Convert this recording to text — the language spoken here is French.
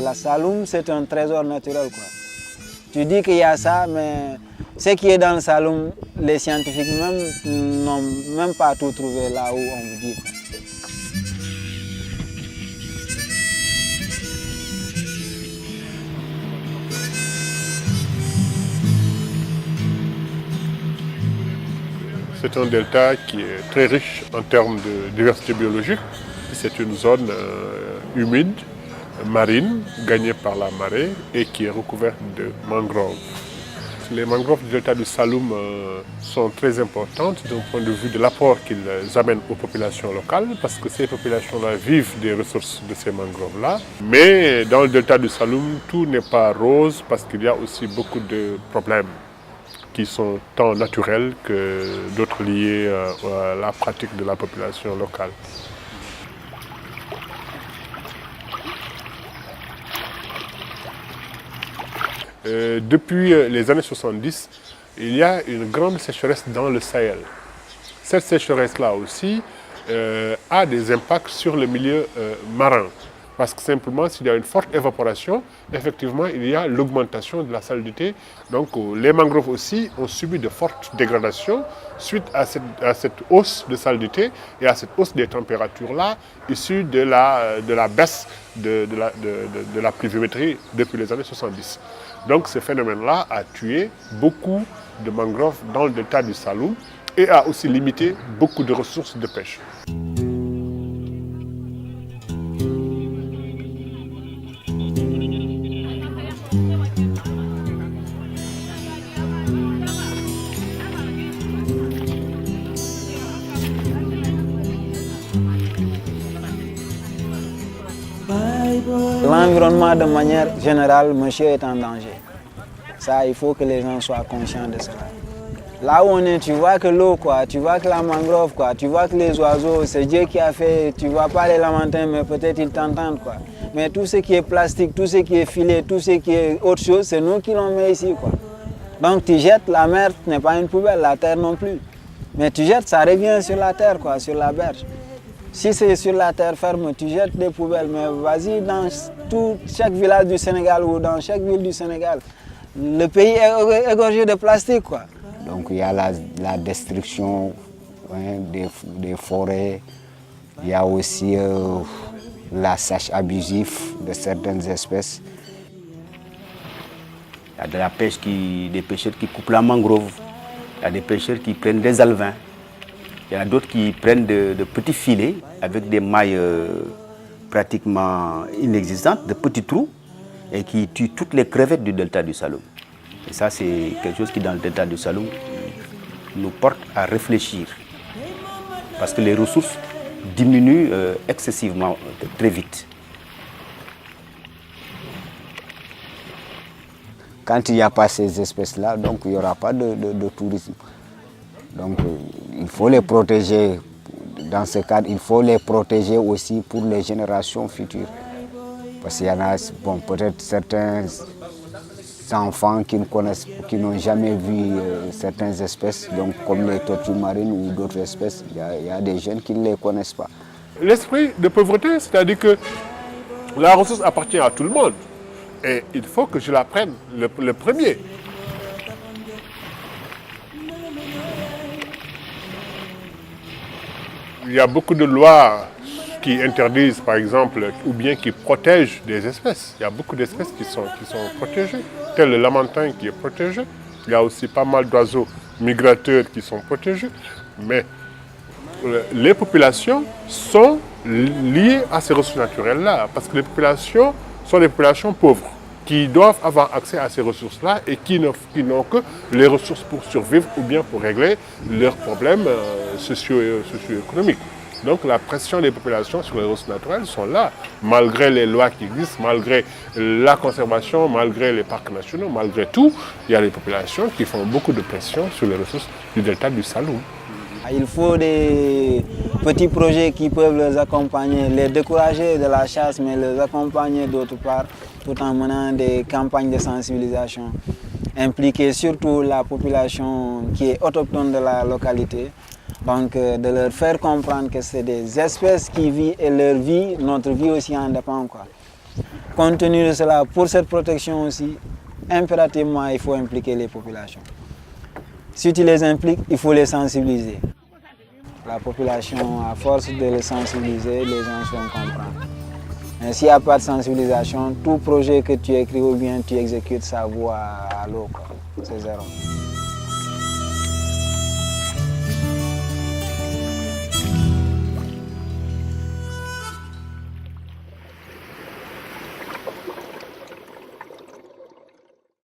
la Saloum, c'est un trésor naturel, quoi. Tu dis qu'il y a ça, mais ce qui est dans le Saloum, les scientifiques n'ont même pas tout trouvé là où on vous dit, quoi. C'est un delta qui est très riche en termes de diversité biologique. C'est une zone humide, marine, gagnée par la marée et qui est recouverte de mangroves. Les mangroves du delta du Saloum sont très importantes d'un point de vue de l'apport qu'ils amènent aux populations locales, parce que ces populations-là vivent des ressources de ces mangroves-là. Mais dans le delta du Saloum, tout n'est pas rose, parce qu'il y a aussi beaucoup de problèmes qui sont tant naturels que d'autres liés à la pratique de la population locale. Depuis les années 70, il y a une grande sécheresse dans le Sahel. Cette sécheresse-là aussi a des impacts sur le milieu marin. Parce que simplement, s'il y a une forte évaporation, effectivement, il y a l'augmentation de la salinité. Donc, les mangroves aussi ont subi de fortes dégradations suite à cette hausse de salinité et à cette hausse des températures-là, issue de la baisse de la pluviométrie depuis les années 70. Donc, ce phénomène-là a tué beaucoup de mangroves dans le delta du Saloum et a aussi limité beaucoup de ressources de pêche. L'environnement de manière générale, monsieur, est en danger. Ça, il faut que les gens soient conscients de cela. Là où on est, tu vois que l'eau, quoi, tu vois que la mangrove, quoi, tu vois que les oiseaux, c'est Dieu qui a fait, tu ne vois pas les lamantins, mais peut-être ils t'entendent, quoi. Mais tout ce qui est plastique, tout ce qui est filet, tout ce qui est autre chose, c'est nous qui l'on met ici, quoi. Donc tu jettes, la mer n'est pas une poubelle, la terre non plus. Mais tu jettes, ça revient sur la terre, quoi, sur la berge. Si c'est sur la terre ferme, tu jettes des poubelles, mais vas-y dans chaque village du Sénégal ou dans chaque ville du Sénégal, le pays est égorgé de plastique, quoi. Donc il y a la destruction des forêts, il y a aussi la sèche abusive de certaines espèces. Il y a de la pêche des pêcheurs qui coupent la mangrove, il y a des pêcheurs qui prennent des alevins. Il y en a d'autres qui prennent de petits filets avec des mailles pratiquement inexistantes, de petits trous, et qui tuent toutes les crevettes du delta du Saloum. Et ça, c'est quelque chose qui, dans le delta du Saloum, nous porte à réfléchir. Parce que les ressources diminuent excessivement, très vite. Quand il n'y a pas ces espèces-là, donc il n'y aura pas de tourisme. Donc il faut les protéger. Dans ce cadre, il faut les protéger aussi pour les générations futures. Parce qu'il y en a, bon, peut-être certains enfants qui n'ont jamais vu certaines espèces, donc comme les tortues marines ou d'autres espèces, il y a des jeunes qui ne les connaissent pas. L'esprit de pauvreté, c'est-à-dire que la ressource appartient à tout le monde. Et il faut que je la prenne le premier. Il y a beaucoup de lois qui interdisent, par exemple, ou bien qui protègent des espèces. Il y a beaucoup d'espèces qui sont protégées, tel le lamantin qui est protégé. Il y a aussi pas mal d'oiseaux migrateurs qui sont protégés. Mais les populations sont liées à ces ressources naturelles-là, parce que les populations sont des populations pauvres, qui doivent avoir accès à ces ressources-là et qui n'ont que les ressources pour survivre ou bien pour régler leurs problèmes socio-économiques. Donc la pression des populations sur les ressources naturelles sont là, malgré les lois qui existent, malgré la conservation, malgré les parcs nationaux, malgré tout, il y a des populations qui font beaucoup de pression sur les ressources du delta du Saloum. Il faut des petits projets qui peuvent les accompagner, les décourager de la chasse, mais les accompagner d'autre part, tout en menant des campagnes de sensibilisation, impliquer surtout la population qui est autochtone de la localité, donc de leur faire comprendre que c'est des espèces qui vivent et leur vie, notre vie aussi en dépend, quoi. compte tenu de cela, pour cette protection aussi, impérativement, il faut impliquer les populations. Si tu les impliques, il faut les sensibiliser. La population, à force de les sensibiliser, les gens vont comprendre. Mais s'il n'y a pas de sensibilisation, tout projet que tu écris ou bien tu exécutes, ça vaut à l'eau. C'est zéro.